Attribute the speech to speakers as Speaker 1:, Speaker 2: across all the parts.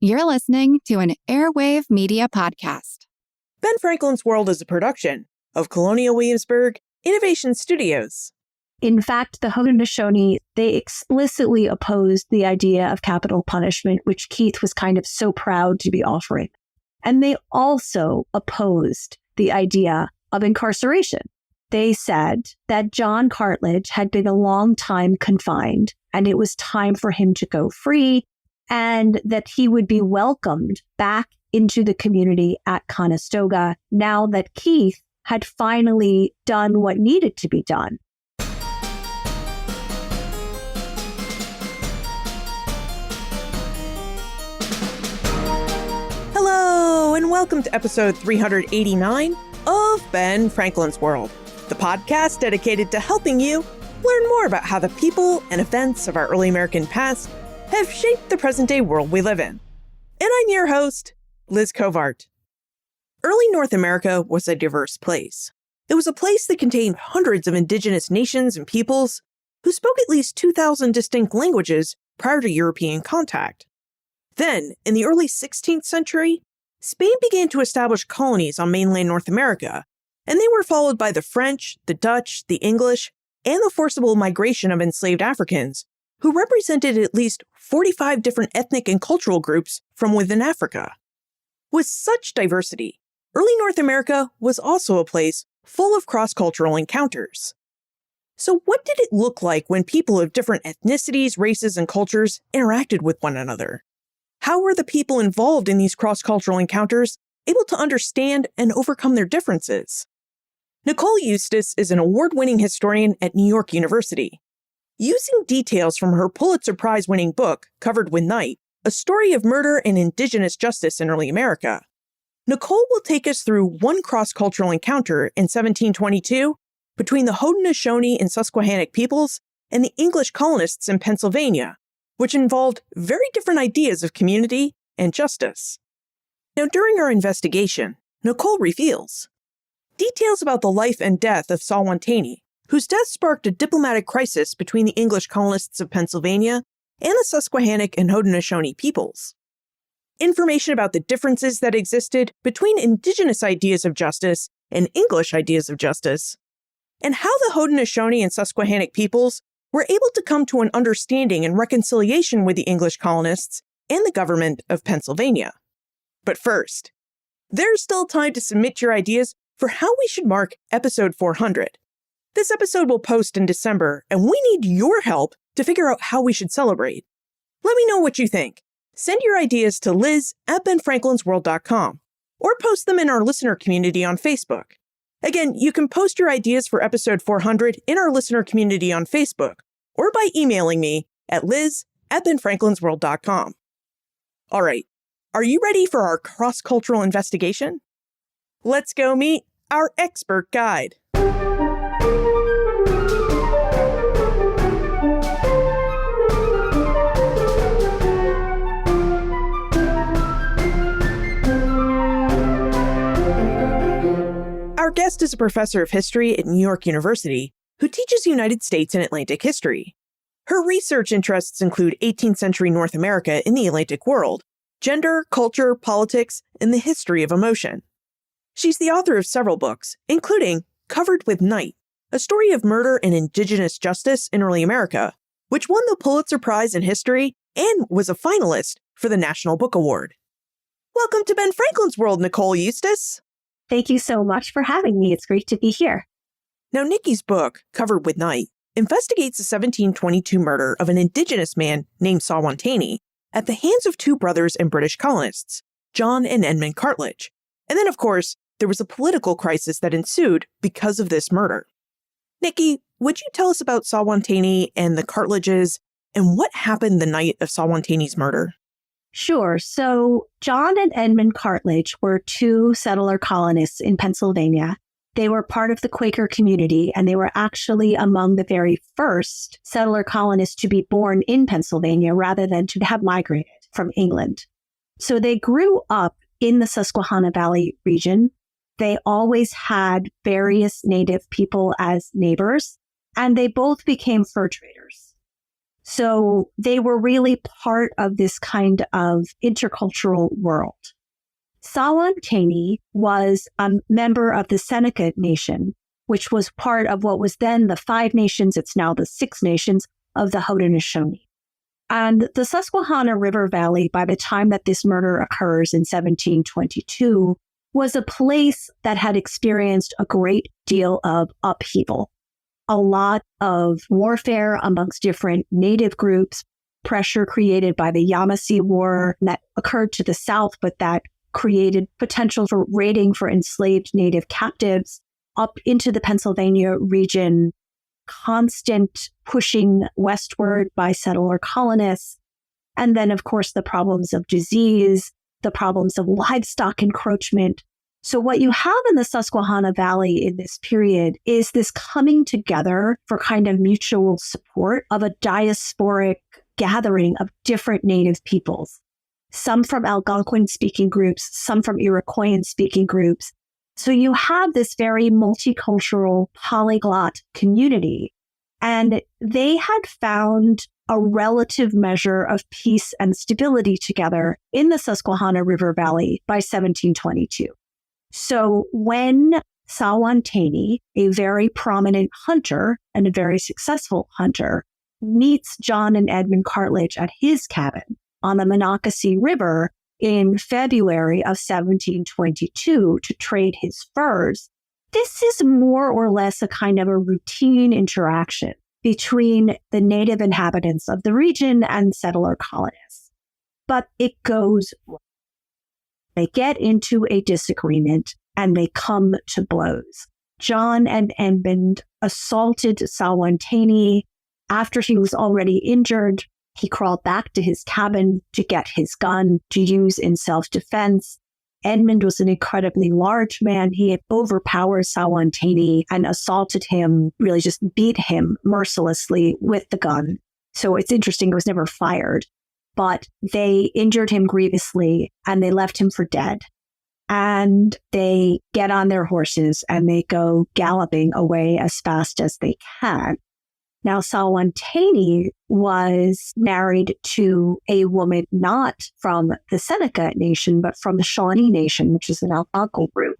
Speaker 1: You're listening to an Airwave Media Podcast.
Speaker 2: Ben Franklin's World is a production of Colonial Williamsburg Innovation Studios.
Speaker 3: In fact, the Haudenosaunee, they explicitly opposed the idea of capital punishment, which Keith was kind of so proud to be offering. And they also opposed the idea of incarceration. They said that John Cartledge had been a long time confined, and it was time for him to go free, and that he would be welcomed back into the community at Conestoga now that Keith had finally done what needed to be done.
Speaker 2: Hello, and welcome to episode 389 of Ben Franklin's World, the podcast dedicated to helping you learn more about how the people and events of our early American past have shaped the present-day world we live in. And I'm your host, Liz Covart. Early North America was a diverse place. It was a place that contained hundreds of indigenous nations and peoples who spoke at least 2,000 distinct languages prior to European contact. Then, in the early 16th century, Spain began to establish colonies on mainland North America, and they were followed by the French, the Dutch, the English, and the forcible migration of enslaved Africans, who represented at least 45 different ethnic and cultural groups from within Africa. With such diversity, early North America was also a place full of cross-cultural encounters. So what did it look like when people of different ethnicities, races, and cultures interacted with one another? How were the people involved in these cross-cultural encounters able to understand and overcome their differences? Nicole Eustace is an award-winning historian at New York University. Using details from her Pulitzer-prize-winning book, Covered with Night, A Story of Murder and Indigenous Justice in Early America, Nicole will take us through one cross-cultural encounter in 1722 between the Haudenosaunee and Susquehannock peoples and the English colonists in Pennsylvania, which involved very different ideas of community and justice. Now, during our investigation, Nicole reveals details about the life and death of Sawantaney, whose death sparked a diplomatic crisis between the English colonists of Pennsylvania and the Susquehannock and Haudenosaunee peoples. Information about the differences that existed between indigenous ideas of justice and English ideas of justice, and how the Haudenosaunee and Susquehannock peoples were able to come to an understanding and reconciliation with the English colonists and the government of Pennsylvania. But first, there's still time to submit your ideas for how we should mark episode 400. This episode will post in December, and we need your help to figure out how we should celebrate. Let me know what you think. Send your ideas to liz@benfranklinsworld.com or post them in our listener community on Facebook. Again, you can post your ideas for episode 400 in our listener community on Facebook or by emailing me at liz@benfranklinsworld.com. All right, are you ready for our cross-cultural investigation? Let's go meet our expert guide. Our guest is a professor of history at New York University who teaches United States and Atlantic history. Her research interests include 18th century North America in the Atlantic world, gender, culture, politics, and the history of emotion. She's the author of several books, including Covered with Night, A Story of Murder and Indigenous Justice in Early America, which won the Pulitzer Prize in History and was a finalist for the National Book Award. Welcome to Ben Franklin's World, Nicole Eustace.
Speaker 3: Thank you so much for having me. It's great to be here.
Speaker 2: Now, Nikki's book, Covered with Night, investigates the 1722 murder of an indigenous man named Sawantaney at the hands of two brothers and British colonists, John and Edmund Cartledge. And then, of course, there was a political crisis that ensued because of this murder. Nikki, would you tell us about Sawantaney and the Cartledges and what happened the night of Sawantaney's murder?
Speaker 3: Sure. So John and Edmund Cartledge were two settler colonists in Pennsylvania. They were part of the Quaker community, and they were actually among the very first settler colonists to be born in Pennsylvania rather than to have migrated from England. So they grew up in the Susquehanna Valley region. They always had various native people as neighbors, and they both became fur traders. So they were really part of this kind of intercultural world. Sawantaney was a member of the Seneca Nation, which was part of what was then the 5 nations, it's now the 6 nations of the Haudenosaunee. And the Susquehanna River Valley, by the time that this murder occurs in 1722, was a place that had experienced a great deal of upheaval. A lot of warfare amongst different native groups, pressure created by the Yamasee War that occurred to the south, but that created potential for raiding for enslaved native captives up into the Pennsylvania region, constant pushing westward by settler colonists. And then, of course, the problems of disease, the problems of livestock encroachment. So what you have in the Susquehanna Valley in this period is this coming together for kind of mutual support of a diasporic gathering of different native peoples, some from Algonquin-speaking groups, some from Iroquoian-speaking groups. So you have this very multicultural, polyglot community, and they had found a relative measure of peace and stability together in the Susquehanna River Valley by 1722. So when Sawantaney, a very prominent hunter and a very successful hunter, meets John and Edmund Cartledge at his cabin on the Monocacy River in February of 1722 to trade his furs, this is more or less a kind of a routine interaction between the native inhabitants of the region and settler colonists. But it goes wrong. They get into a disagreement and they come to blows. John and Edmund assaulted Sawantaney. After he was already injured, he crawled back to his cabin to get his gun to use in self-defense. Edmund was an incredibly large man. He had overpowered Sawantaney and assaulted him, really just beat him mercilessly with the gun. So it's interesting, it was never fired. But they injured him grievously and they left him for dead. And they get on their horses and they go galloping away as fast as they can. Now, Sawantaney was married to a woman not from the Seneca Nation, but from the Shawnee Nation, which is an Algonquin group.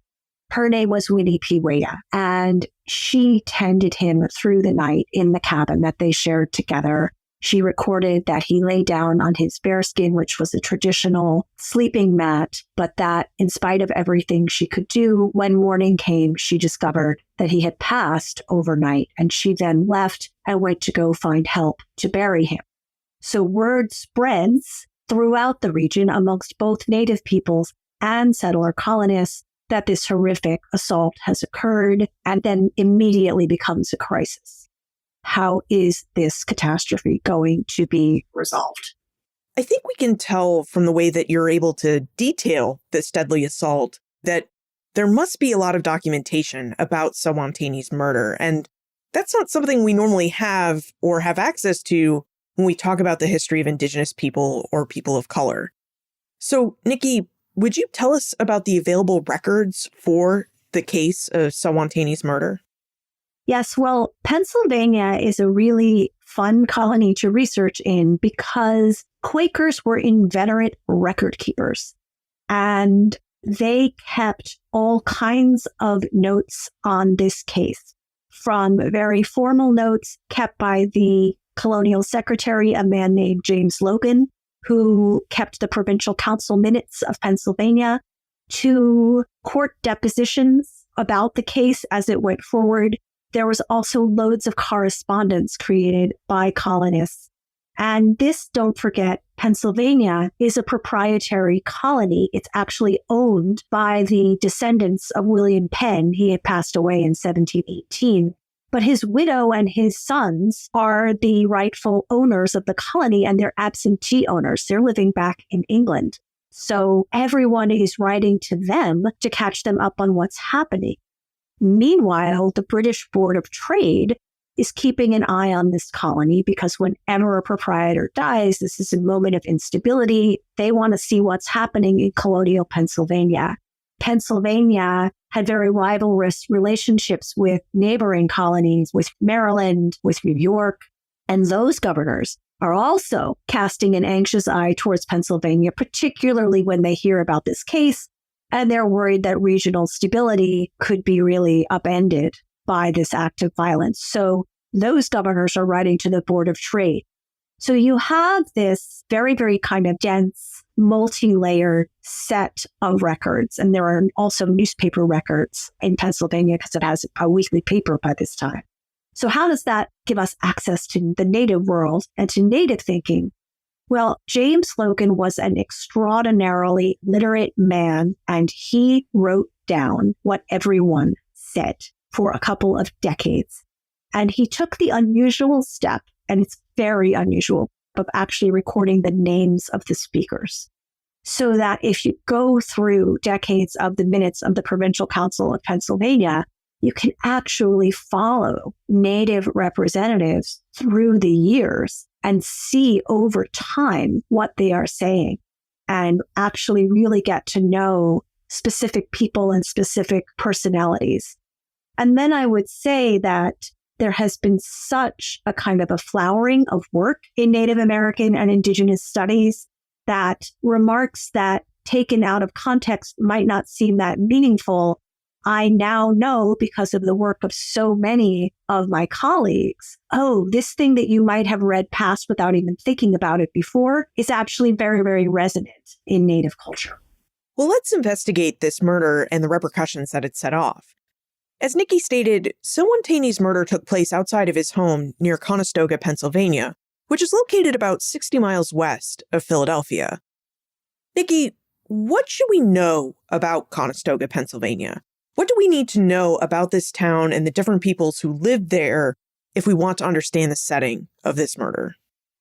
Speaker 3: Her name was Winnie Piwaya, and she tended him through the night in the cabin that they shared together. She recorded that he lay down on his bearskin, which was a traditional sleeping mat, but that in spite of everything she could do, when morning came, she discovered that he had passed overnight, and she then left and went to go find help to bury him. So word spreads throughout the region amongst both native peoples and settler colonists that this horrific assault has occurred, and then immediately becomes a crisis. How is this catastrophe going to be resolved?
Speaker 2: I think we can tell from the way that you're able to detail this deadly assault that there must be a lot of documentation about Sawantaney's murder. And that's not something we normally have or have access to when we talk about the history of Indigenous people or people of color. So, Nikki, would you tell us about the available records for the case of Sawantaney's murder?
Speaker 3: Yes, well, Pennsylvania is a really fun colony to research in because Quakers were inveterate record keepers, and they kept all kinds of notes on this case, from very formal notes kept by the colonial secretary, a man named James Logan, who kept the provincial council minutes of Pennsylvania, to court depositions about the case as it went forward. There was also loads of correspondence created by colonists. And this, don't forget, Pennsylvania is a proprietary colony. It's actually owned by the descendants of William Penn. He had passed away in 1718. But his widow and his sons are the rightful owners of the colony, and they're absentee owners. They're living back in England. So everyone is writing to them to catch them up on what's happening. Meanwhile, the British Board of Trade is keeping an eye on this colony because whenever a proprietor dies, this is a moment of instability. They want to see what's happening in colonial Pennsylvania. Pennsylvania had very rivalrous relationships with neighboring colonies, with Maryland, with New York, and those governors are also casting an anxious eye towards Pennsylvania, particularly when they hear about this case, and they're worried that regional stability could be really upended by this act of violence. So those governors are writing to the Board of Trade. So you have this very, very kind of dense, multi-layered set of records. And there are also newspaper records in Pennsylvania because it has a weekly paper by this time. So how does that give us access to the Native world and to Native thinking? Well, James Logan was an extraordinarily literate man, and he wrote down what everyone said for a couple of decades. And he took the unusual step, and it's very unusual, of actually recording the names of the speakers. So that if you go through decades of the minutes of the Provincial Council of Pennsylvania, you can actually follow Native representatives through the years and see over time what they are saying and actually really get to know specific people and specific personalities. And then I would say that there has been such a kind of a flowering of work in Native American and Indigenous studies that remarks that taken out of context might not seem that meaningful. I now know, because of the work of so many of my colleagues, oh, this thing that you might have read past without even thinking about it before is actually very, very resonant in Native culture.
Speaker 2: Well, let's investigate this murder and the repercussions that it set off. As Nikki stated, Sewantanee's murder took place outside of his home near Conestoga, Pennsylvania, which is located about 60 miles west of Philadelphia. Nikki, what should we know about Conestoga, Pennsylvania? What do we need to know about this town and the different peoples who lived there if we want to understand the setting of this murder?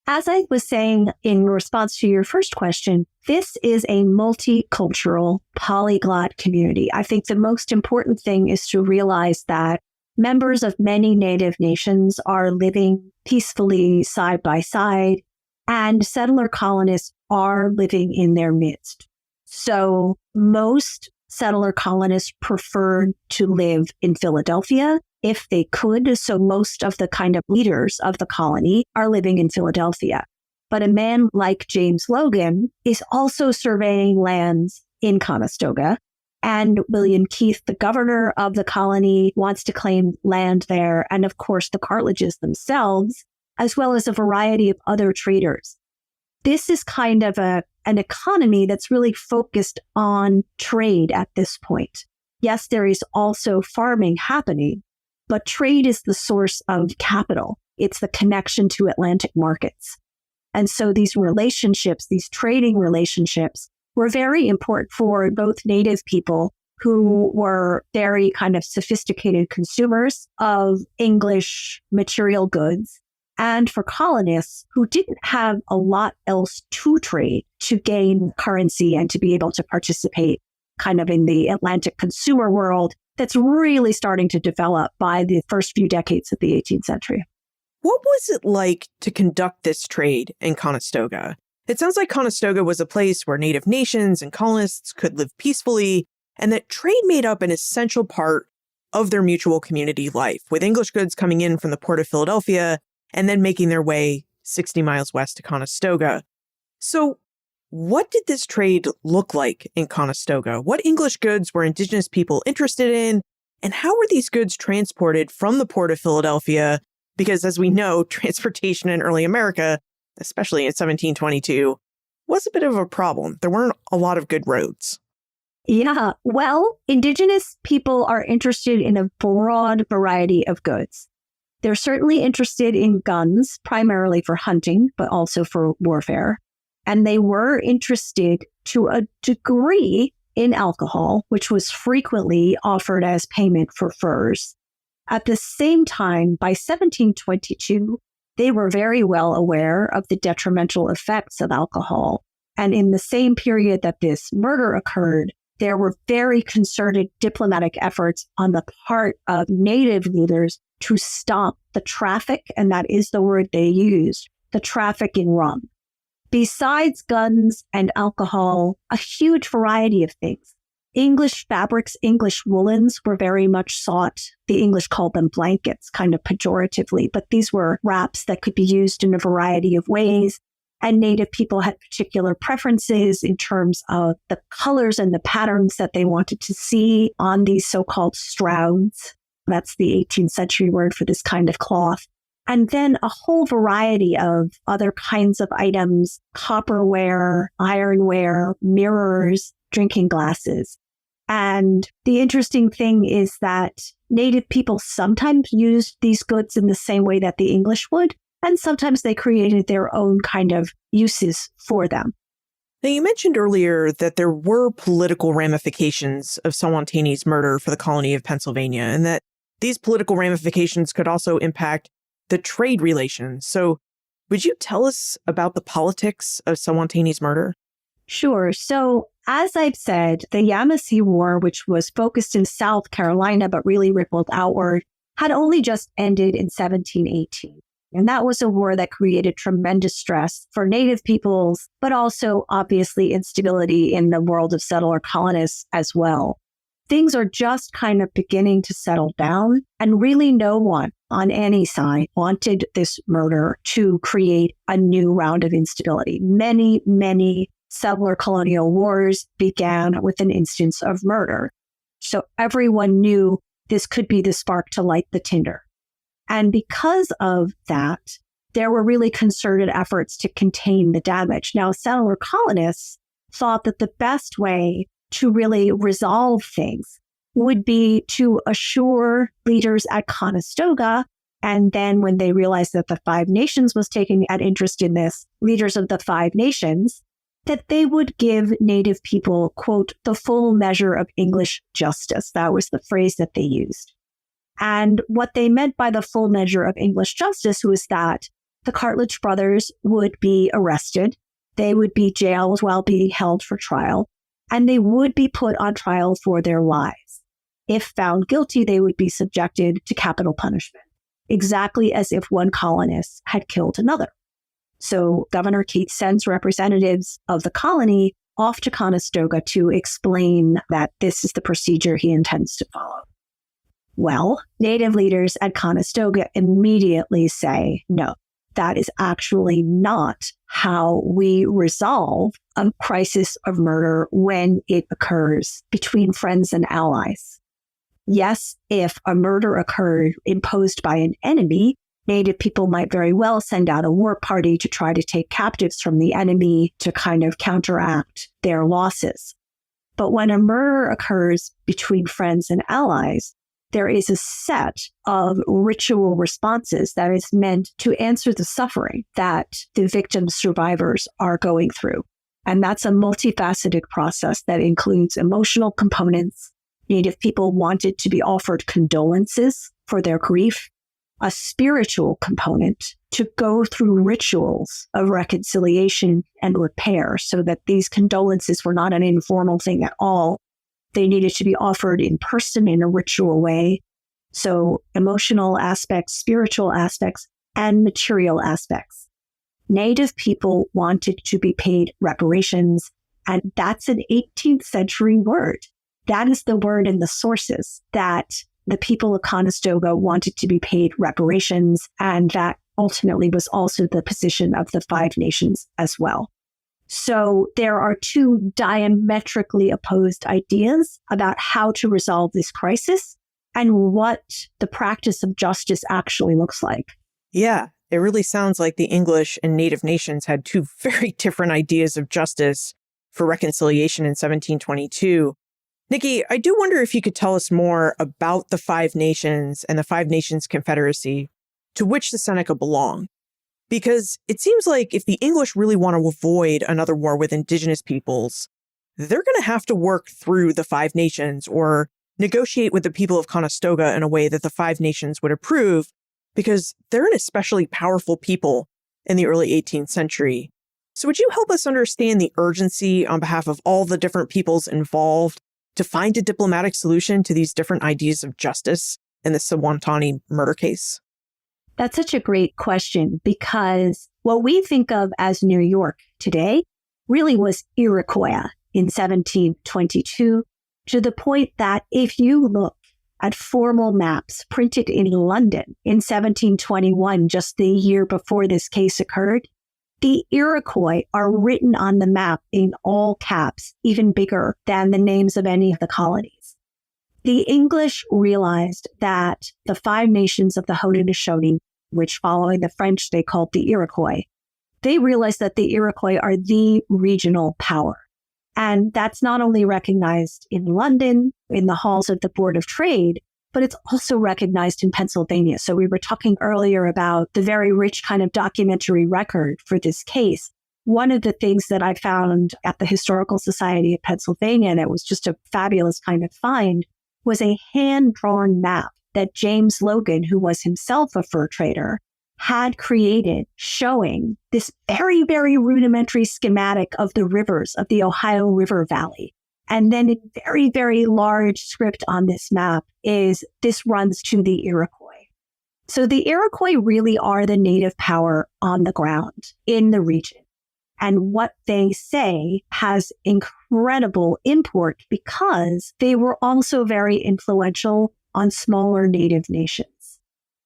Speaker 3: As I was saying in response to your first question, this is a multicultural, polyglot community. I think the most important thing is to realize that members of many Native nations are living peacefully side by side, and settler colonists are living in their midst. So most settler colonists preferred to live in Philadelphia if they could. So most of the kind of leaders of the colony are living in Philadelphia. But a man like James Logan is also surveying lands in Conestoga. And William Keith, the governor of the colony, wants to claim land there. And of course, the Cartledges themselves, as well as a variety of other traders. This is kind of an economy that's really focused on trade at this point. Yes, there is also farming happening, but trade is the source of capital. It's the connection to Atlantic markets. And so these relationships, these trading relationships, were very important for both Native people who were very kind of sophisticated consumers of English material goods, and for colonists who didn't have a lot else to trade to gain currency and to be able to participate kind of in the Atlantic consumer world that's really starting to develop by the first few decades of the 18th century.
Speaker 2: What was it like to conduct this trade in Conestoga? It sounds like Conestoga was a place where Native nations and colonists could live peacefully, and that trade made up an essential part of their mutual community life, with English goods coming in from the port of Philadelphia and then making their way 60 miles west to Conestoga. So what did this trade look like in Conestoga? What English goods were Indigenous people interested in? And how were these goods transported from the port of Philadelphia? Because as we know, transportation in early America, especially in 1722, was a bit of a problem. There weren't a lot of good roads.
Speaker 3: Yeah, well, Indigenous people are interested in a broad variety of goods. They're certainly interested in guns, primarily for hunting, but also for warfare. And they were interested to a degree in alcohol, which was frequently offered as payment for furs. At the same time, by 1722, they were very well aware of the detrimental effects of alcohol. And in the same period that this murder occurred, there were very concerted diplomatic efforts on the part of Native leaders to stop the traffic, and that is the word they used, the traffic in rum. Besides guns and alcohol, a huge variety of things. English fabrics, English woolens were very much sought. The English called them blankets, kind of pejoratively, but these were wraps that could be used in a variety of ways. And Native people had particular preferences in terms of the colors and the patterns that they wanted to see on these so-called strouds. That's the 18th century word for this kind of cloth. And then a whole variety of other kinds of items, copperware, ironware, mirrors, drinking glasses. And the interesting thing is that Native people sometimes used these goods in the same way that the English would, and sometimes they created their own kind of uses for them.
Speaker 2: Now, you mentioned earlier that there were political ramifications of Suwannatanee's murder for the colony of Pennsylvania, and that these political ramifications could also impact the trade relations. So would you tell us about the politics of Suwannatanee's murder?
Speaker 3: Sure. So as I've said, the Yamasee War, which was focused in South Carolina but really rippled outward, had only just ended in 1718. And that was a war that created tremendous stress for Native peoples, but also obviously instability in the world of settler colonists as well. Things are just kind of beginning to settle down, and really no one on any side wanted this murder to create a new round of instability. Many settler colonial wars began with an instance of murder. So everyone knew this could be the spark to light the tinder. And because of that, there were really concerted efforts to contain the damage. Now, settler colonists thought that the best way to really resolve things would be to assure leaders at Conestoga, and then when they realized that the Five Nations was taking an interest in this, leaders of the Five Nations, that they would give Native people, quote, the full measure of English justice. That was the phrase that they used. And what they meant by the full measure of English justice was that the Cartledge brothers would be arrested, they would be jailed while being held for trial, and they would be put on trial for their lives. If found guilty, they would be subjected to capital punishment, exactly as if one colonist had killed another. So Governor Keith sends representatives of the colony off to Conestoga to explain that this is the procedure he intends to follow. Well, Native leaders at Conestoga immediately say, no, that is actually not how we resolve a crisis of murder when it occurs between friends and allies. Yes, if a murder occurred imposed by an enemy, Native people might very well send out a war party to try to take captives from the enemy to kind of counteract their losses. But when a murder occurs between friends and allies, there is a set of ritual responses that is meant to answer the suffering that the victims' survivors are going through. And that's a multifaceted process that includes emotional components. Native people wanted to be offered condolences for their grief, a spiritual component to go through rituals of reconciliation and repair so that these condolences were not an informal thing at all. They needed to be offered in person in a ritual way. So emotional aspects, spiritual aspects, and material aspects. Native people wanted to be paid reparations, and that's an 18th century word. That is the word in the sources, that the people of Conestoga wanted to be paid reparations, and that ultimately was also the position of the Five Nations as well. So there are two diametrically opposed ideas about how to resolve this crisis and what the practice of justice actually looks like.
Speaker 2: Yeah, it really sounds like the English and Native nations had two very different ideas of justice for reconciliation in 1722. Nikki, I do wonder if you could tell us more about the Five Nations and the Five Nations Confederacy to which the Seneca belonged. Because it seems like if the English really want to avoid another war with indigenous peoples, they're going to have to work through the Five Nations or negotiate with the people of Conestoga in a way that the Five Nations would approve, because they're an especially powerful people in the early 18th century. So would you help us understand the urgency on behalf of all the different peoples involved to find a diplomatic solution to these different ideas of justice in the Suwannataneee murder case?
Speaker 3: That's such a great question, because what we think of as New York today really was Iroquois in 1722. to the point that if you look at formal maps printed in London in 1721, just the year before this case occurred, the Iroquois are written on the map in all caps, even bigger than the names of any of the colonies. The English realized that the Five Nations of the Haudenosaunee, which following the French they called the Iroquois, they realized that the Iroquois are the regional power. And that's not only recognized in London, in the halls of the Board of Trade, but it's also recognized in Pennsylvania. So we were talking earlier about the very rich kind of documentary record for this case. One of the things that I found at the Historical Society of Pennsylvania, and it was just a fabulous kind of find, was a hand-drawn map that James Logan, who was himself a fur trader, had created showing this very, very rudimentary schematic of the rivers of the Ohio River Valley. And then in very, very large script on this map is this runs to the Iroquois. So the Iroquois really are the native power on the ground in the region. And what they say has incredible import because they were also very influential on smaller native nations.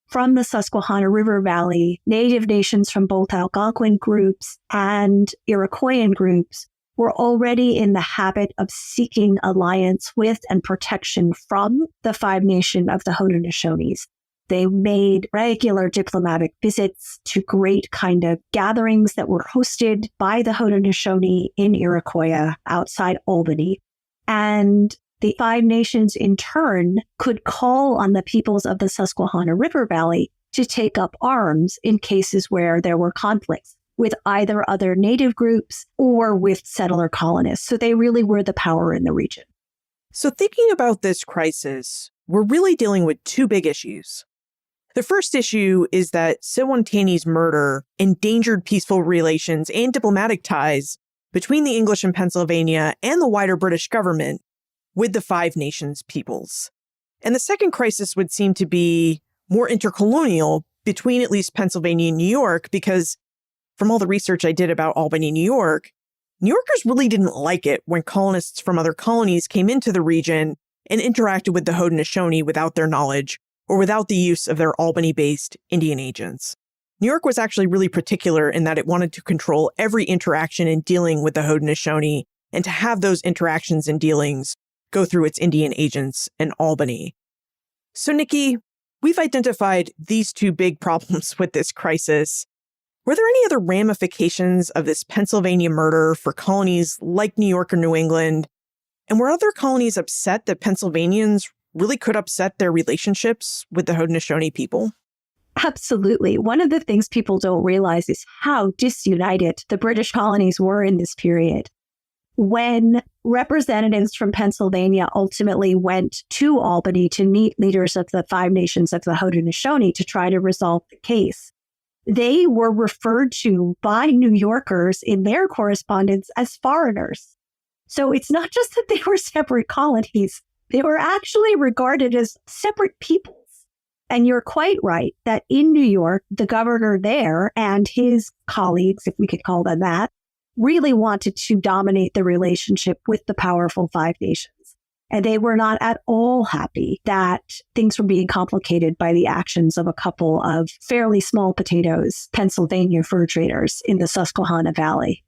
Speaker 3: From the Susquehanna River Valley, native nations from both Algonquin groups and Iroquoian groups were already in the habit of seeking alliance with and protection from the Five Nation of the Haudenosaunee. They made regular diplomatic visits to great kind of gatherings that were hosted by the Haudenosaunee in Iroquois outside Albany. And the Five Nations, in turn, could call on the peoples of the Susquehanna River Valley to take up arms in cases where there were conflicts with either other native groups or with settler colonists. So they really were the power in the region.
Speaker 2: So thinking about this crisis, we're really dealing with two big issues. The first issue is that Sewantanee's murder endangered peaceful relations and diplomatic ties between the English in Pennsylvania and the wider British government with the Five Nations peoples. And the second crisis would seem to be more intercolonial between at least Pennsylvania and New York, because from all the research I did about Albany, New Yorkers really didn't like it when colonists from other colonies came into the region and interacted with the Haudenosaunee without their knowledge or without the use of their Albany-based Indian agents. New York was actually really particular in that it wanted to control every interaction in dealing with the Haudenosaunee and to have those interactions and dealings go through its Indian agents in Albany. So, Nikki, we've identified these two big problems with this crisis. Were there any other ramifications of this Pennsylvania murder for colonies like New York or New England? And were other colonies upset that Pennsylvanians really could upset their relationships with the Haudenosaunee people?
Speaker 3: Absolutely. One of the things people don't realize is how disunited the British colonies were in this period. When representatives from Pennsylvania ultimately went to Albany to meet leaders of the Five Nations of the Haudenosaunee to try to resolve the case, they were referred to by New Yorkers in their correspondence as foreigners. So it's not just that they were separate colonies, they were actually regarded as separate peoples. And you're quite right that in New York, the governor there and his colleagues, if we could call them that, really wanted to dominate the relationship with the powerful Five Nations. And they were not at all happy that things were being complicated by the actions of a couple of fairly small potatoes Pennsylvania fur traders in the Susquehanna Valley.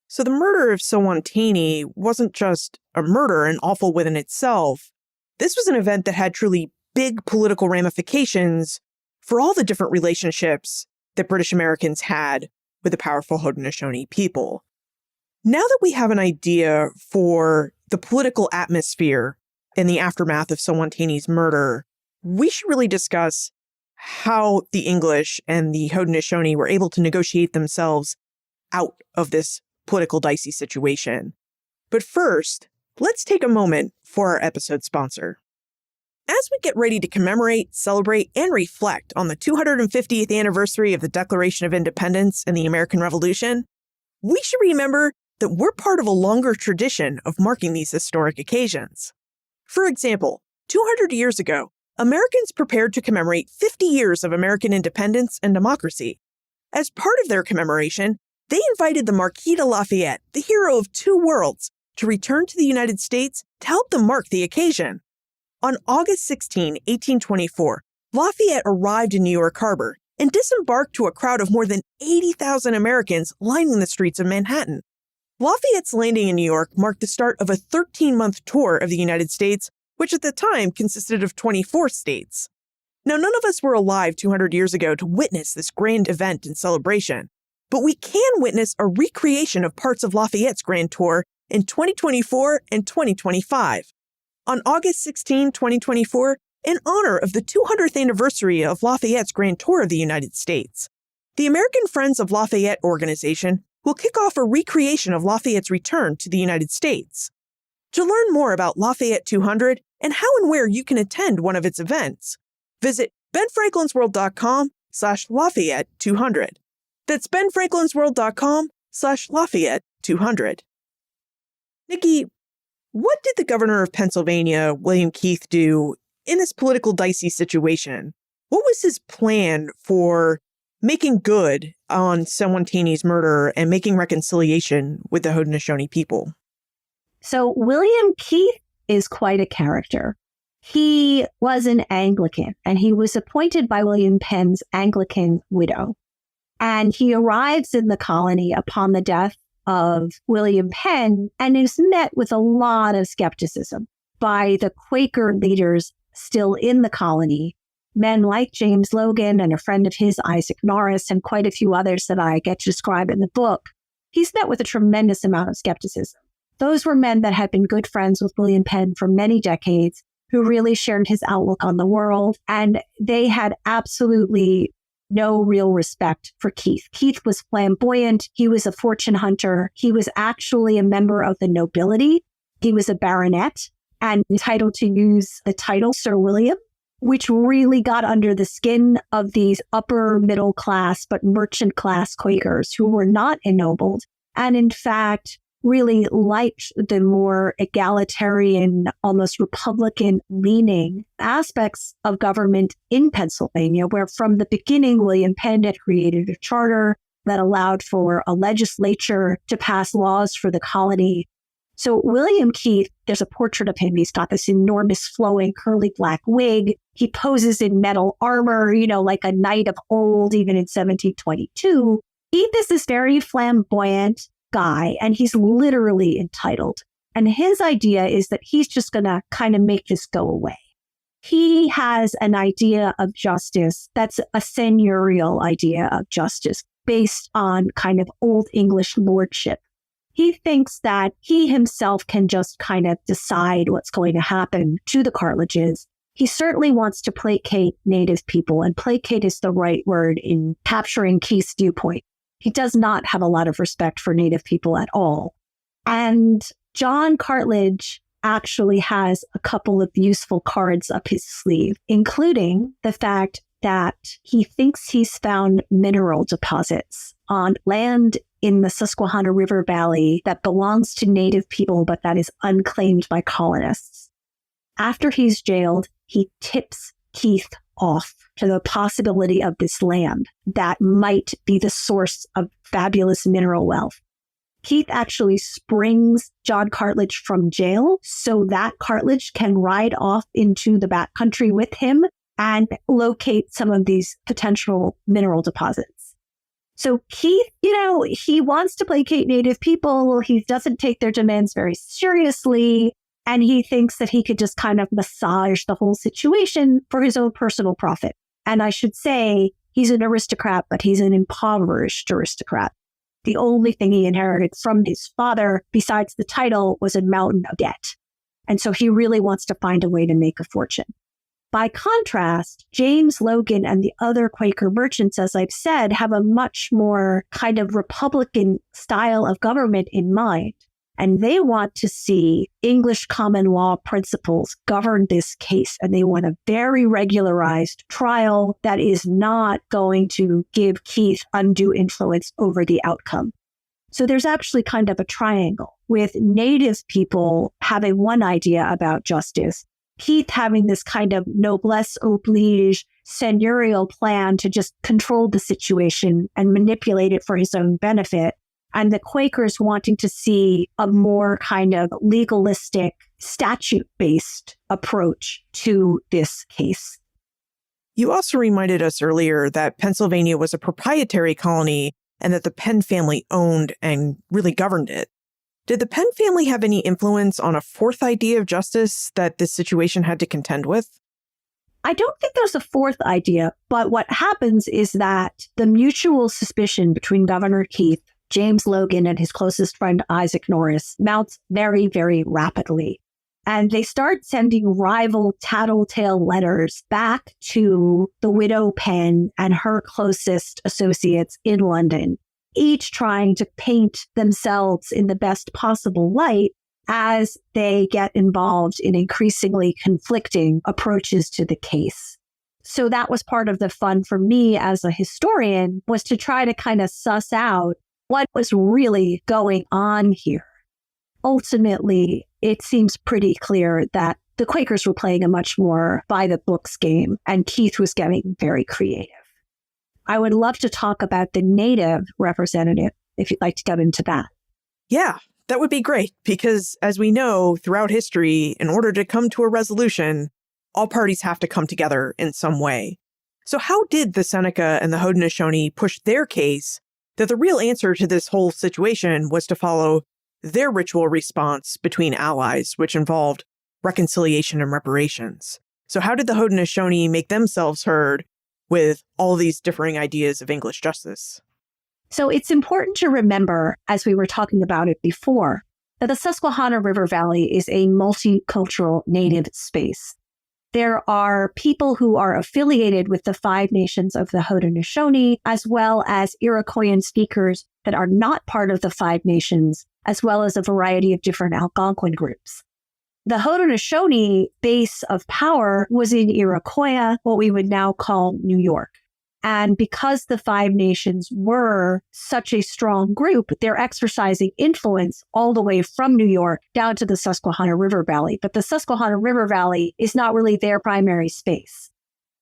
Speaker 2: So the murder of Sewantanee wasn't just a murder and awful within itself. This was an event that had truly big political ramifications for all the different relationships that British Americans had with the powerful Haudenosaunee people. Now that we have an idea for the political atmosphere in the aftermath of Sewantanee's murder, we should really discuss how the English and the Haudenosaunee were able to negotiate themselves out of this political dicey situation. But first, let's take a moment for our episode sponsor. As we get ready to commemorate, celebrate, and reflect on the 250th anniversary of the Declaration of Independence and the American Revolution, we should remember that we're part of a longer tradition of marking these historic occasions. For example, 200 years ago, Americans prepared to commemorate 50 years of American independence and democracy. As part of their commemoration, they invited the Marquis de Lafayette, the hero of two worlds, to return to the United States to help them mark the occasion. On August 16, 1824, Lafayette arrived in New York Harbor and disembarked to a crowd of more than 80,000 Americans lining the streets of Manhattan. Lafayette's landing in New York marked the start of a 13-month tour of the United States, which at the time consisted of 24 states. Now, none of us were alive 200 years ago to witness this grand event and celebration, but we can witness a recreation of parts of Lafayette's grand tour in 2024 and 2025. On August 16, 2024, in honor of the 200th anniversary of Lafayette's grand tour of the United States, the American Friends of Lafayette organization will kick off a recreation of Lafayette's return to the United States. To learn more about Lafayette 200 and how and where you can attend one of its events, visit benfranklinsworld.com/Lafayette 200. That's benfranklinsworld.com/Lafayette 200. Nikki, what did the governor of Pennsylvania, William Keith, do in this political dicey situation? What was his plan for making good on Sewantene's murder and making reconciliation with the Haudenosaunee people?
Speaker 3: So William Keith is quite a character. He was an Anglican, and he was appointed by William Penn's Anglican widow. And he arrives in the colony upon the death of William Penn and is met with a lot of skepticism by the Quaker leaders still in the colony, men like James Logan and a friend of his, Isaac Norris, and quite a few others that I get to describe in the book. He's met with a tremendous amount of skepticism. Those were men that had been good friends with William Penn for many decades, who really shared his outlook on the world, and they had absolutely no real respect for Keith. Keith was flamboyant. He was a fortune hunter. He was actually a member of the nobility. He was a baronet and entitled to use the title Sir William, which really got under the skin of these upper middle class but merchant class Quakers who were not ennobled, and in fact really liked the more egalitarian, almost Republican leaning aspects of government in Pennsylvania, where from the beginning, William Penn had created a charter that allowed for a legislature to pass laws for the colony. So William Keith, there's a portrait of him. He's got this enormous flowing curly black wig. He poses in metal armor, like a knight of old, even in 1722. Keith is this very flamboyant guy, and he's literally entitled. And his idea is that he's just going to kind of make this go away. He has an idea of justice that's a seigneurial idea of justice based on kind of Old English lordship. He thinks that he himself can just kind of decide what's going to happen to the cartilages. He certainly wants to placate Native people, and placate is the right word in capturing Keith's viewpoint. He does not have a lot of respect for Native people at all. And John Cartledge actually has a couple of useful cards up his sleeve, including the fact that he thinks he's found mineral deposits on land in the Susquehannock River Valley that belongs to Native people, but that is unclaimed by colonists. After he's jailed, he tips Keith off to the possibility of this land that might be the source of fabulous mineral wealth. Keith actually springs John Cartledge from jail so that Cartledge can ride off into the backcountry with him and locate some of these potential mineral deposits. So Keith, he wants to placate Native people. He doesn't take their demands very seriously. And he thinks that he could just kind of massage the whole situation for his own personal profit. And I should say, he's an aristocrat, but he's an impoverished aristocrat. The only thing he inherited from his father, besides the title, was a mountain of debt. And so he really wants to find a way to make a fortune. By contrast, James Logan and the other Quaker merchants, as I've said, have a much more kind of Republican style of government in mind. And they want to see English common law principles govern this case. And they want a very regularized trial that is not going to give Keith undue influence over the outcome. So there's actually kind of a triangle with Native people having one idea about justice, Keith having this kind of noblesse oblige, seigneurial plan to just control the situation and manipulate it for his own benefit. and the Quakers wanting to see a more kind of legalistic, statute-based approach to this case.
Speaker 2: You also reminded us earlier that Pennsylvania was a proprietary colony and that the Penn family owned and really governed it. Did the Penn family have any influence on a fourth idea of justice that this situation had to contend with?
Speaker 3: I don't think there's a fourth idea, but what happens is that the mutual suspicion between Governor Keith, James Logan, and his closest friend Isaac Norris mounts very, very rapidly. And they start sending rival tattletale letters back to the widow Penn and her closest associates in London, each trying to paint themselves in the best possible light as they get involved in increasingly conflicting approaches to the case. So that was part of the fun for me as a historian, was to try to kind of suss out what was really going on here. Ultimately, it seems pretty clear that the Quakers were playing a much more by-the-books game, and Keith was getting very creative. I would love to talk about the Native representative, if you'd like to get into that.
Speaker 2: Yeah, that would be great, because as we know, throughout history, in order to come to a resolution, all parties have to come together in some way. So how did the Seneca and the Haudenosaunee push their case that the real answer to this whole situation was to follow their ritual response between allies, which involved reconciliation and reparations? So how did the Haudenosaunee make themselves heard with all these differing ideas of English justice?
Speaker 3: So it's important to remember, as we were talking about it before, that the Susquehanna River Valley is a multicultural native space. There are people who are affiliated with the Five Nations of the Haudenosaunee, as well as Iroquoian speakers that are not part of the Five Nations, as well as a variety of different Algonquin groups. The Haudenosaunee base of power was in Iroquois, what we would now call New York. And because the Five Nations were such a strong group, they're exercising influence all the way from New York down to the Susquehanna River Valley. But the Susquehanna River Valley is not really their primary space.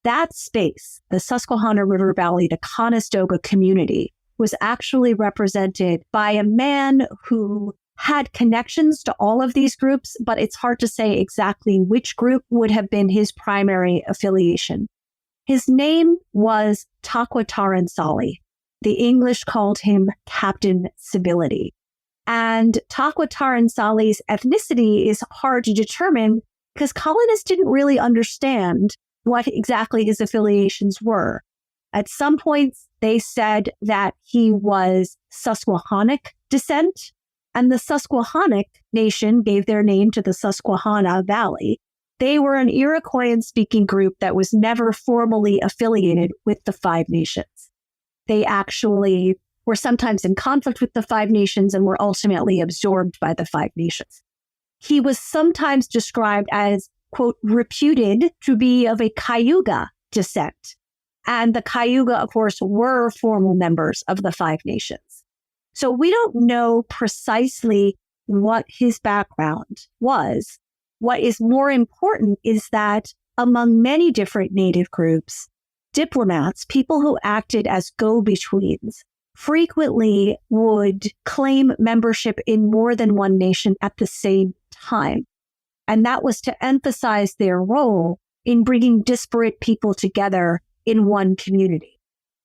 Speaker 3: That space, the Susquehanna River Valley, the Conestoga community, was actually represented by a man who had connections to all of these groups, but it's hard to say exactly which group would have been his primary affiliation. His name was Taquataranzali. The English called him Captain Civility. And Taquataranzali's ethnicity is hard to determine because colonists didn't really understand what exactly his affiliations were. At some points, they said that he was Susquehannock descent, and the Susquehannock nation gave their name to the Susquehanna Valley. They were an Iroquoian-speaking group that was never formally affiliated with the Five Nations. They actually were sometimes in conflict with the Five Nations and were ultimately absorbed by the Five Nations. He was sometimes described as, quote, reputed to be of a Cayuga descent. And the Cayuga, of course, were formal members of the Five Nations. So we don't know precisely what his background was. What is more important is that among many different Native groups, diplomats, people who acted as go-betweens, frequently would claim membership in more than one nation at the same time. And that was to emphasize their role in bringing disparate people together in one community.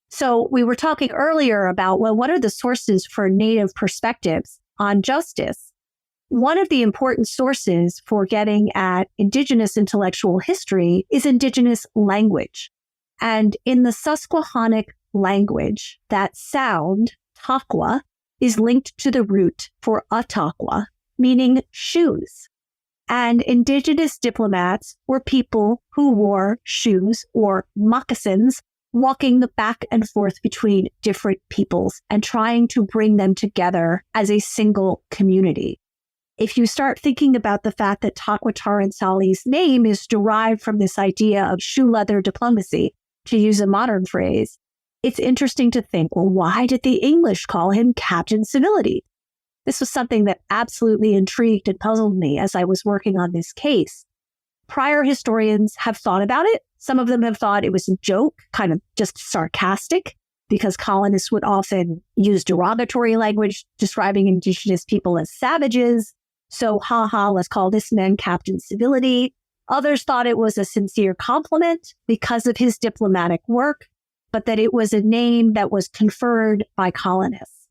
Speaker 3: So we were talking earlier about, well, what are the sources for Native perspectives on justice? One of the important sources for getting at Indigenous intellectual history is Indigenous language. And in the Susquehannock language, that sound, takwa, is linked to the root for ataqua, meaning shoes. And Indigenous diplomats were people who wore shoes or moccasins, walking the back and forth between different peoples and trying to bring them together as a single community. If you start thinking about the fact that Taquataranzali's name is derived from this idea of shoe leather diplomacy, to use a modern phrase, it's interesting to think, well, why did the English call him Captain Civility? This was something that absolutely intrigued and puzzled me as I was working on this case. Prior historians have thought about it. Some of them have thought it was a joke, kind of just sarcastic. because colonists would often use derogatory language describing indigenous people as savages. So, let's call this man Captain Civility. Others thought it was a sincere compliment because of his diplomatic work, but that it was a name that was conferred by colonists.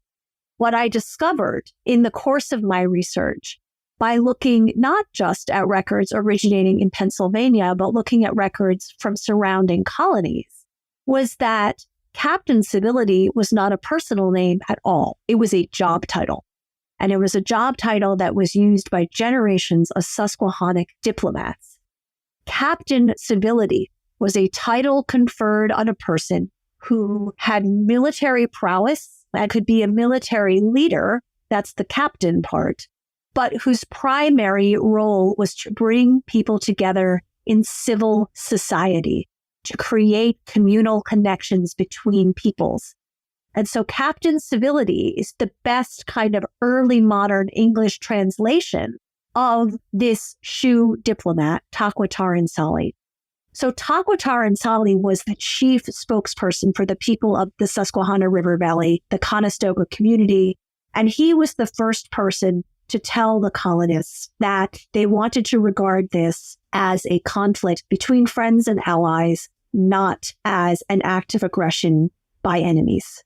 Speaker 3: What I discovered in the course of my research, by looking not just at records originating in Pennsylvania, but looking at records from surrounding colonies, was that Captain Civility was not a personal name at all. It was a job title. And it was a job title that was used by generations of Susquehannock diplomats. Captain Civility was a title conferred on a person who had military prowess and could be a military leader, that's the captain part, but whose primary role was to bring people together in civil society, to create communal connections between peoples. And so Captain Civility is the best kind of early modern English translation of this Sioux diplomat, Taqwataranzali. So Taqwataranzali was the chief spokesperson for the people of the Susquehanna River Valley, the Conestoga community, and he was the first person to tell the colonists that they wanted to regard this as a conflict between friends and allies, not as an act of aggression by enemies.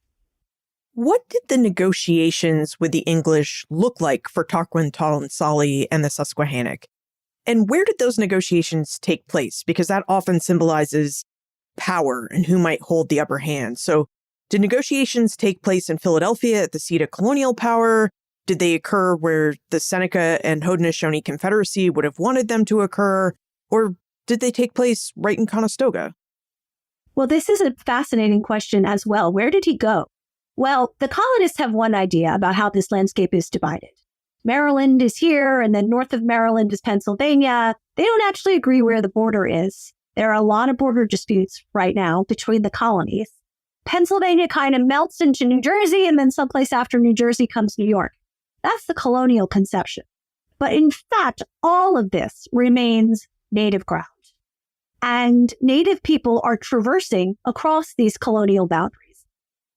Speaker 2: What did the negotiations with the English look like for Taqwataranzali and the Susquehannock? And where did those negotiations take place? Because that often symbolizes power and who might hold the upper hand. So did negotiations take place in Philadelphia at the seat of colonial power? Did they occur where the Seneca and Haudenosaunee Confederacy would have wanted them to occur? Or did they take place right in Conestoga?
Speaker 3: Well, this is a fascinating question as well. Where did he go? Well, the colonists have one idea about how this landscape is divided. Maryland is here, and then north of Maryland is Pennsylvania. They don't actually agree where the border is. There are a lot of border disputes right now between the colonies. Pennsylvania kind of melts into New Jersey, and then someplace after New Jersey comes New York. That's the colonial conception. But in fact, all of this remains native ground. And native people are traversing across these colonial boundaries.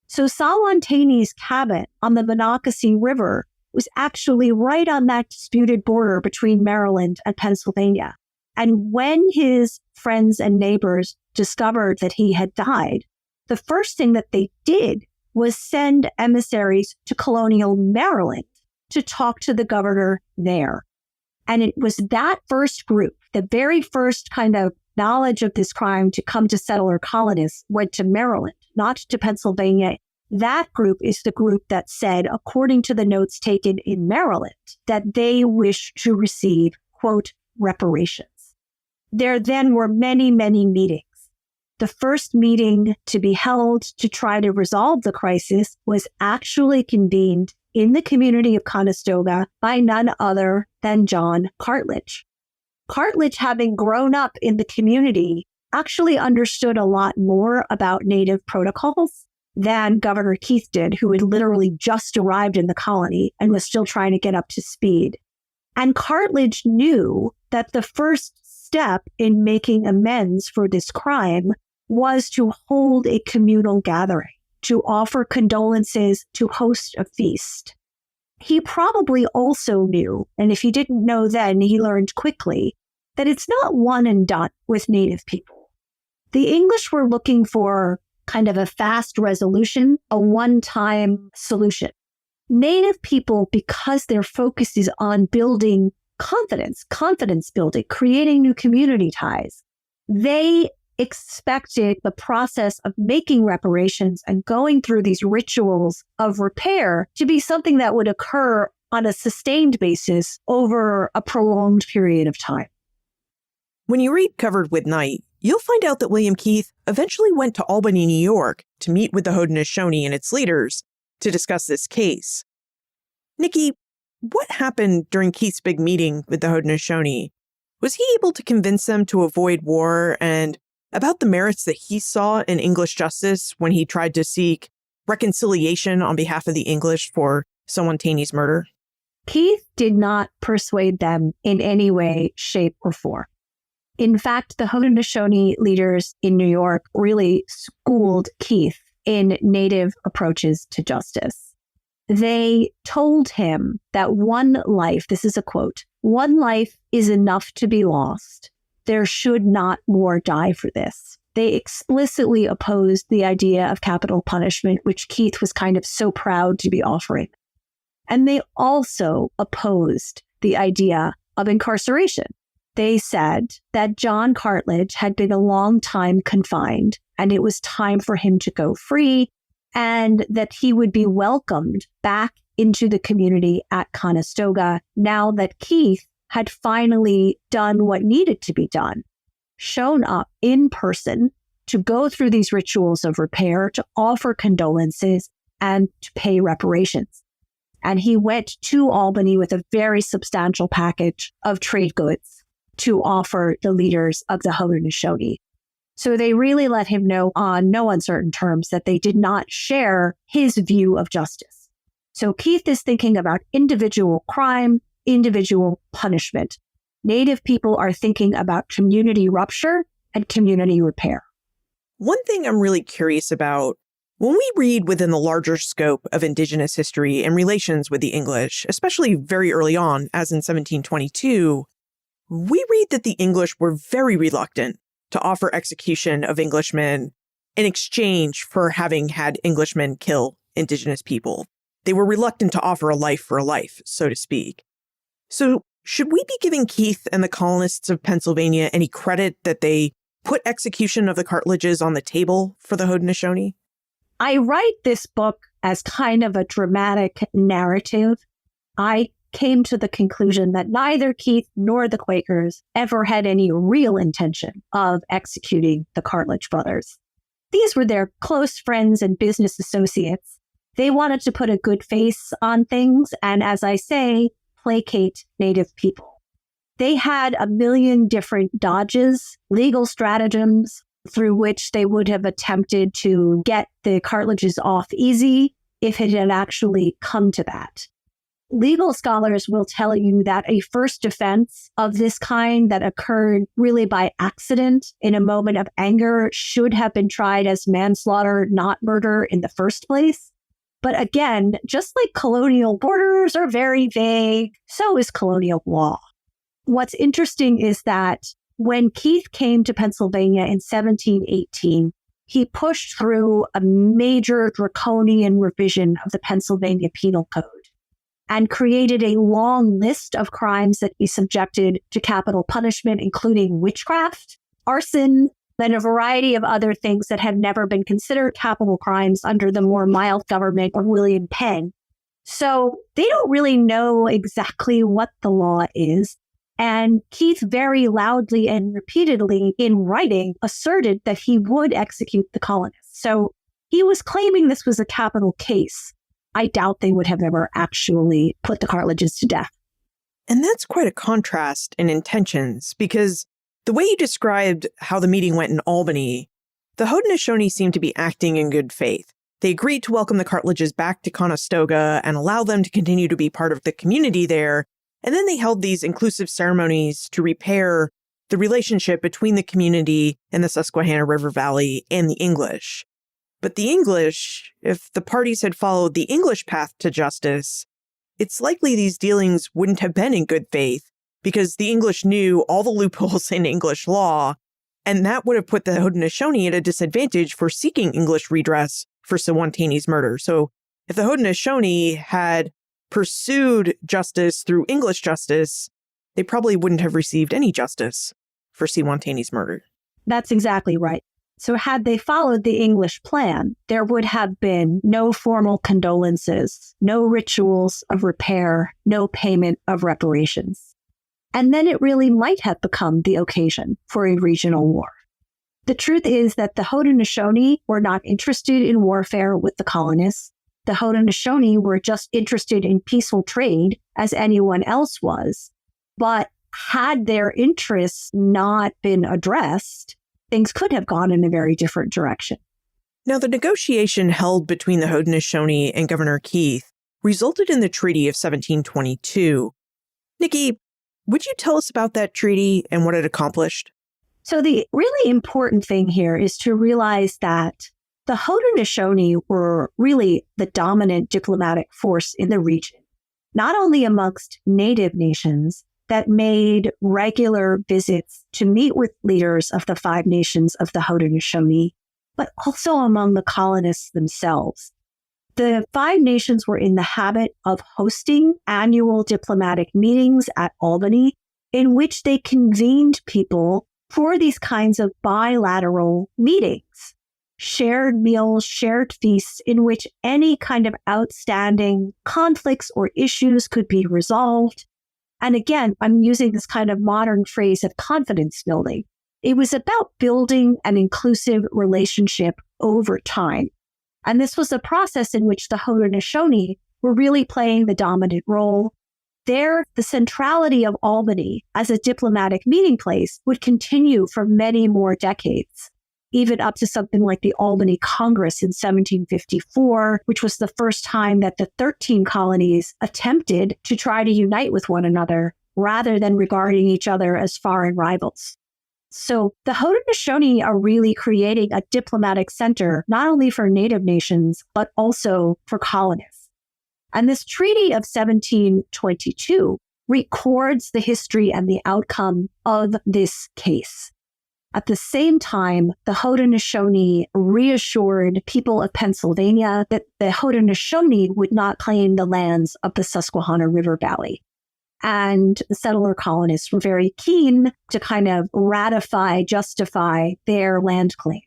Speaker 3: So Salwantani's cabin on the Monocacy River was actually right on that disputed border between Maryland and Pennsylvania. And when his friends and neighbors discovered that he had died, the first thing that they did was send emissaries to colonial Maryland to talk to the governor there. And it was that first group, the very first kind of knowledge of this crime to come to settler colonists went to Maryland, not to Pennsylvania. That group is the group that said, according to the notes taken in Maryland, that they wish to receive, quote, reparations. There then were many, many meetings. The first meeting to be held to try to resolve the crisis was actually convened in the community of Conestoga by none other than John Cartledge. Cartledge, having grown up in the community, actually understood a lot more about Native protocols than Governor Keith did, who had literally just arrived in the colony and was still trying to get up to speed. And Cartledge knew that the first step in making amends for this crime was to hold a communal gathering, to offer condolences, to host a feast. He probably also knew, and if he didn't know then, he learned quickly, that it's not one and done with Native people. The English were looking for kind of a fast resolution, a one-time solution. Native people, because their focus is on building confidence building, creating new community ties, they expected the process of making reparations and going through these rituals of repair to be something that would occur on a sustained basis over a prolonged period of time.
Speaker 2: When you read Covered with Night, you'll find out that William Keith eventually went to Albany, New York to meet with the Haudenosaunee and its leaders to discuss this case. Nikki, what happened during Keith's big meeting with the Haudenosaunee? Was he able to convince them to avoid war, and about the merits that he saw in English justice when he tried to seek reconciliation on behalf of the English for Salwantane's murder?
Speaker 3: Keith did not persuade them in any way, shape, or form. In fact, the Haudenosaunee leaders in New York really schooled Keith in Native approaches to justice. They told him that one life, this is a quote, "one life is enough to be lost. There should not more die for this." They explicitly opposed the idea of capital punishment, which Keith was kind of so proud to be offering. And they also opposed the idea of incarceration. They said that John Cartledge had been a long time confined and it was time for him to go free, and that he would be welcomed back into the community at Conestoga now that Keith had finally done what needed to be done, shown up in person to go through these rituals of repair, to offer condolences, and to pay reparations. And he went to Albany with a very substantial package of trade goods to offer the leaders of the Haudenosaunee. So they really let him know on no uncertain terms that they did not share his view of justice. So Keith is thinking about individual crime, individual punishment. Native people are thinking about community rupture and community repair.
Speaker 2: One thing I'm really curious about, when we read within the larger scope of Indigenous history and relations with the English, especially very early on, as in 1722, we read that the English were very reluctant to offer execution of Englishmen in exchange for having had Englishmen kill Indigenous people. They were reluctant to offer a life for a life, so to speak. So should we be giving Keith and the colonists of Pennsylvania any credit that they put execution of the Cartledges on the table for the Haudenosaunee?
Speaker 3: I write this book as kind of a dramatic narrative. I came to the conclusion that neither Keith nor the Quakers ever had any real intention of executing the Cartledge brothers. These were their close friends and business associates. They wanted to put a good face on things and, as I say, placate Native people. They had a million different dodges, legal stratagems through which they would have attempted to get the Cartledges off easy if it had actually come to that. Legal scholars will tell you that a first offense of this kind that occurred really by accident in a moment of anger should have been tried as manslaughter, not murder in the first place. But again, just like colonial borders are very vague, so is colonial law. What's interesting is that when Keith came to Pennsylvania in 1718, he pushed through a major draconian revision of the Pennsylvania Penal Code and created a long list of crimes that he subjected to capital punishment, including witchcraft, arson, and a variety of other things that had never been considered capital crimes under the more mild government of William Penn. So they don't really know exactly what the law is. And Keith very loudly and repeatedly in writing asserted that he would execute the colonists. So he was claiming this was a capital case. I doubt they would have ever actually put the Cartledges to death.
Speaker 2: And that's quite a contrast in intentions, because the way you described how the meeting went in Albany, the Haudenosaunee seemed to be acting in good faith. They agreed to welcome the Cartledges back to Conestoga and allow them to continue to be part of the community there. And then they held these inclusive ceremonies to repair the relationship between the community in the Susquehanna River Valley and the English. But the English, if the parties had followed the English path to justice, it's likely these dealings wouldn't have been in good faith because the English knew all the loopholes in English law, and that would have put the Haudenosaunee at a disadvantage for seeking English redress for Sewantanee's murder. So if the Haudenosaunee had pursued justice through English justice, they probably wouldn't have received any justice for Sewantanee's murder.
Speaker 3: That's exactly right. So had they followed the English plan, there would have been no formal condolences, no rituals of repair, no payment of reparations. And then it really might have become the occasion for a regional war. The truth is that the Haudenosaunee were not interested in warfare with the colonists. The Haudenosaunee were just interested in peaceful trade as anyone else was. But had their interests not been addressed, things could have gone in a very different direction.
Speaker 2: Now, the negotiation held between the Haudenosaunee and Governor Keith resulted in the Treaty of 1722. Nikki, would you tell us about that treaty and what it accomplished?
Speaker 3: So the really important thing here is to realize that The Haudenosaunee were really the dominant diplomatic force in the region, not only amongst native nations that made regular visits to meet with leaders of the 5 nations of the Haudenosaunee, but also among the colonists themselves. The 5 nations were in the habit of hosting annual diplomatic meetings at Albany in which they convened people for these kinds of bilateral meetings, shared meals, shared feasts in which any kind of outstanding conflicts or issues could be resolved. And again, I'm using this kind of modern phrase of confidence building. It was about building an inclusive relationship over time. And this was a process in which the Haudenosaunee were really playing the dominant role. There, the centrality of Albany as a diplomatic meeting place would continue for many more decades, even up to something like the Albany Congress in 1754, which was the first time that the 13 colonies attempted to try to unite with one another rather than regarding each other as foreign rivals. So the Haudenosaunee are really creating a diplomatic center, not only for native nations, but also for colonists. And this Treaty of 1722 records the history and the outcome of this case. At the same time, the Haudenosaunee reassured people of Pennsylvania that the Haudenosaunee would not claim the lands of the Susquehanna River Valley. And the settler colonists were very keen to kind of ratify, justify their land claims.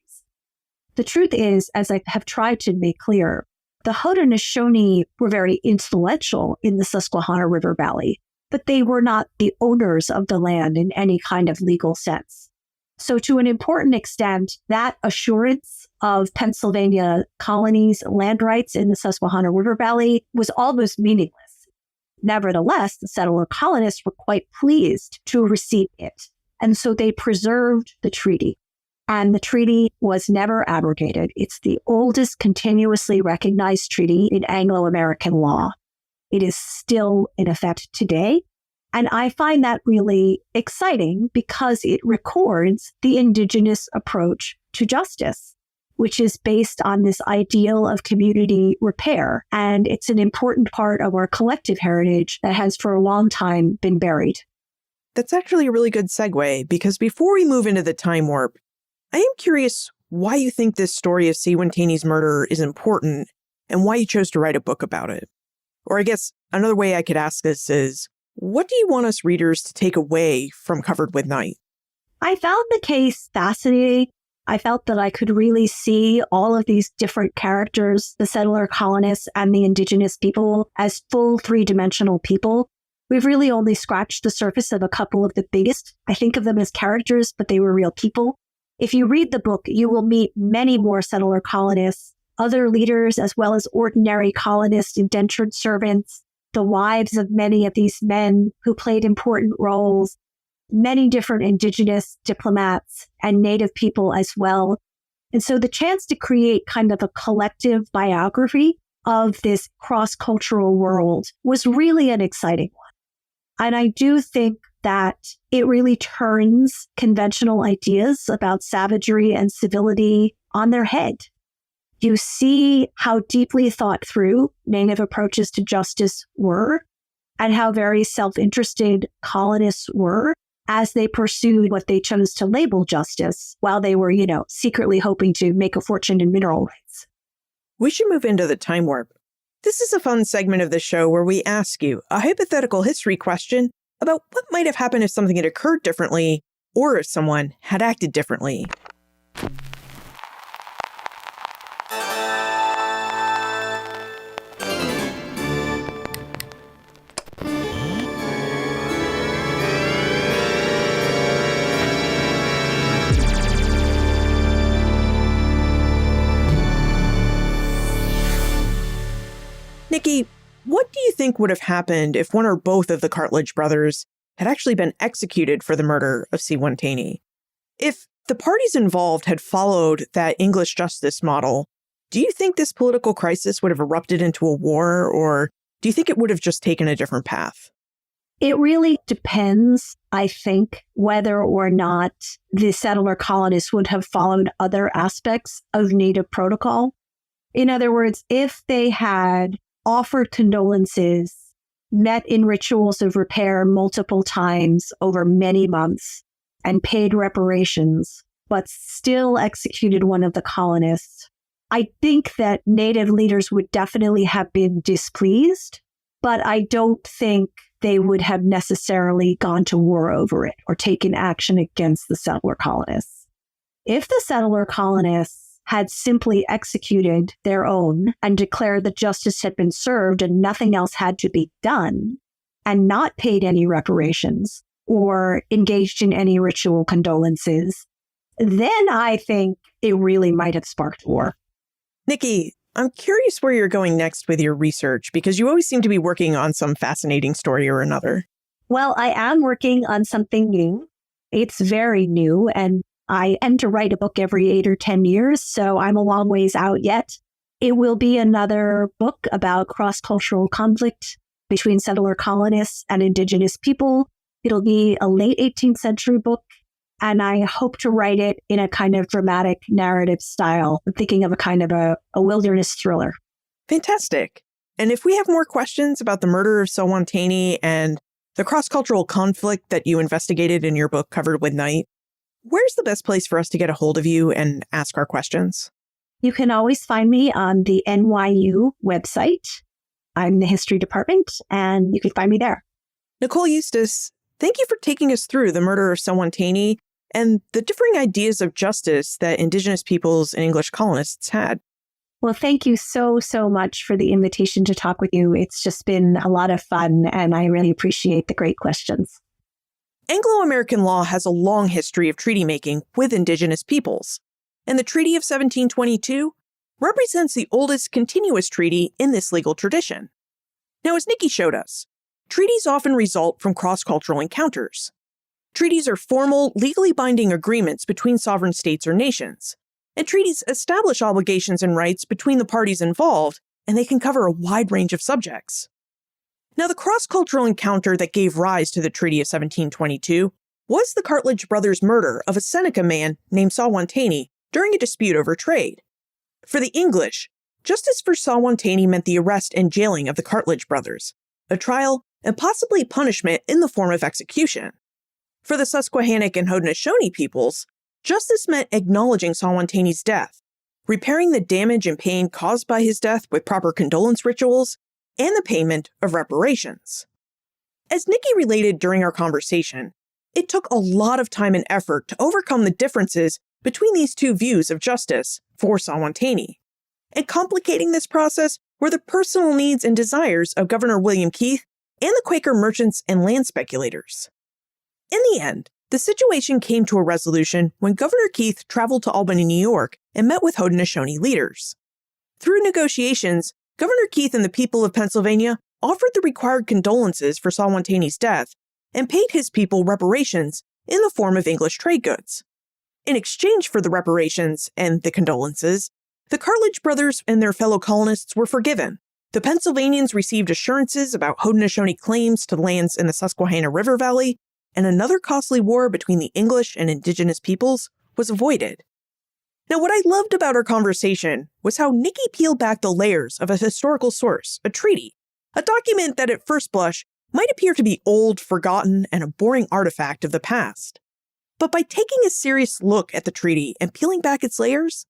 Speaker 3: The truth is, as I have tried to make clear, the Haudenosaunee were very influential in the Susquehanna River Valley, but they were not the owners of the land in any kind of legal sense. So to an important extent, that assurance of Pennsylvania colonies' land rights in the Susquehanna River Valley was almost meaningless. Nevertheless, the settler colonists were quite pleased to receive it, and so they preserved the treaty. And the treaty was never abrogated. It's the oldest continuously recognized treaty in Anglo-American law. It is still in effect today. And I find that really exciting because it records the Indigenous approach to justice, which is based on this ideal of community repair. And it's an important part of our collective heritage that has for a long time been buried.
Speaker 2: That's actually a really good segue, because before we move into the time warp, I am curious why you think this story of Seawantani's murder is important and why you chose to write a book about it. Or I guess another way I could ask this is, what do you want us readers to take away from Covered with Night?
Speaker 3: I found the case fascinating. I felt that I could really see all of these different characters, the settler colonists and the Indigenous people, as full 3-dimensional people. We've really only scratched the surface of a couple of the biggest. I think of them as characters, but they were real people. If you read the book, you will meet many more settler colonists, other leaders, as well as ordinary colonists, indentured servants, the wives of many of these men who played important roles, many different Indigenous diplomats and Native people as well. And so the chance to create kind of a collective biography of this cross-cultural world was really an exciting one. And I do think that it really turns conventional ideas about savagery and civility on their head. You see how deeply thought through Native approaches to justice were, and how very self-interested colonists were as they pursued what they chose to label justice while they were, secretly hoping to make a fortune in mineral rights.
Speaker 2: We should move into the time warp. This is a fun segment of the show where we ask you a hypothetical history question about what might have happened if something had occurred differently or if someone had acted differently. Nikki, what do you think would have happened if one or both of the Cartledge brothers had actually been executed for the murder of Seawantani? If the parties involved had followed that English justice model, do you think this political crisis would have erupted into a war, or do you think it would have just taken a different path?
Speaker 3: It really depends, I think, whether or not the settler colonists would have followed other aspects of Native protocol. In other words, if they had offered condolences, met in rituals of repair multiple times over many months, and paid reparations, but still executed one of the colonists, I think that Native leaders would definitely have been displeased, but I don't think they would have necessarily gone to war over it or taken action against the settler colonists. If the settler colonists had simply executed their own and declared that justice had been served and nothing else had to be done, and not paid any reparations or engaged in any ritual condolences, then I think it really might have sparked war.
Speaker 2: Nikki, I'm curious where you're going next with your research, because you always seem to be working on some fascinating story or another.
Speaker 3: Well, I am working on something new. It's very new, and I tend to write a book every 8 or 10 years, so I'm a long ways out yet. It will be another book about cross-cultural conflict between settler colonists and Indigenous people. It'll be a late 18th century book, and I hope to write it in a kind of dramatic narrative style. I'm thinking of a kind of a wilderness thriller.
Speaker 2: Fantastic. And if we have more questions about the murder of Saugwantagee and the cross-cultural conflict that you investigated in your book Covered with Night, where's the best place for us to get a hold of you and ask our questions?
Speaker 3: You can always find me on the NYU website. I'm in the history department, and you can find me there.
Speaker 2: Nicole Eustace, thank you for taking us through the murder of Saugwantagee and the differing ideas of justice that Indigenous peoples and English colonists had.
Speaker 3: Well, thank you so much for the invitation to talk with you. It's just been a lot of fun, and I really appreciate the great questions.
Speaker 2: Anglo-American law has a long history of treaty making with Indigenous peoples, and the Treaty of 1722 represents the oldest continuous treaty in this legal tradition. Now, as Nikki showed us, treaties often result from cross-cultural encounters. Treaties are formal, legally binding agreements between sovereign states or nations, and treaties establish obligations and rights between the parties involved, and they can cover a wide range of subjects. Now, the cross-cultural encounter that gave rise to the Treaty of 1722 was the Cartledge brothers' murder of a Seneca man named Saugwantagee during a dispute over trade. For the English, justice for Saugwantagee meant the arrest and jailing of the Cartledge brothers, a trial, and possibly punishment in the form of execution. For the Susquehannock and Haudenosaunee peoples, justice meant acknowledging Saugwantagee's death, repairing the damage and pain caused by his death with proper condolence rituals, and the payment of reparations. As Nikki related during our conversation, it took a lot of time and effort to overcome the differences between these two views of justice for Saugwantagee. And complicating this process were the personal needs and desires of Governor William Keith and the Quaker merchants and land speculators. In the end, the situation came to a resolution when Governor Keith traveled to Albany, New York, and met with Haudenosaunee leaders. Through negotiations, Governor Keith and the people of Pennsylvania offered the required condolences for Saugwantagee's death and paid his people reparations in the form of English trade goods. In exchange for the reparations and the condolences, the Cartledge brothers and their fellow colonists were forgiven. The Pennsylvanians received assurances about Haudenosaunee claims to lands in the Susquehanna River Valley, and another costly war between the English and Indigenous peoples was avoided. Now, what I loved about our conversation was how Nikki peeled back the layers of a historical source, a treaty, a document that at first blush might appear to be old, forgotten, and a boring artifact of the past. But by taking a serious look at the treaty and peeling back its layers,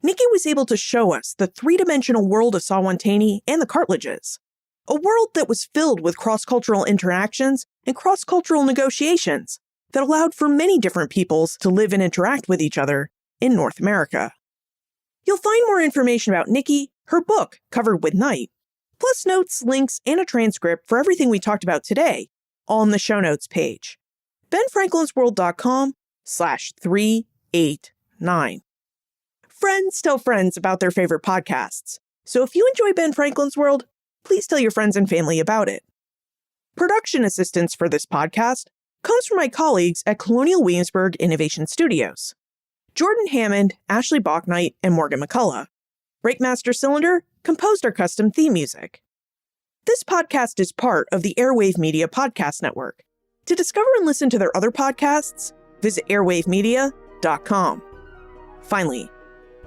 Speaker 2: Nikki was able to show us the three-dimensional world of Saugwantagee and the Cartledges, a world that was filled with cross-cultural interactions and cross-cultural negotiations that allowed for many different peoples to live and interact with each other in North America. You'll find more information about Nikki, her book, Covered with Night, plus notes, links, and a transcript for everything we talked about today, all on the show notes page. benfranklinsworld.com/389. Friends tell friends about their favorite podcasts, so if you enjoy Ben Franklin's World, please tell your friends and family about it. Production assistance for this podcast comes from my colleagues at Colonial Williamsburg Innovation Studios, Jordan Hammond, Ashley Bachnight, and Morgan McCullough. Breakmaster Cylinder composed our custom theme music. This podcast is part of the Airwave Media Podcast Network. To discover and listen to their other podcasts, visit airwavemedia.com. Finally,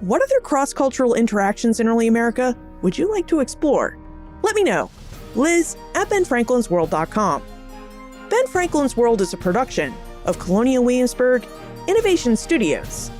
Speaker 2: what other cross-cultural interactions in early America would you like to explore? Let me know. Liz at benfranklinsworld.com. Ben Franklin's World is a production of Colonial Williamsburg Innovation Studios.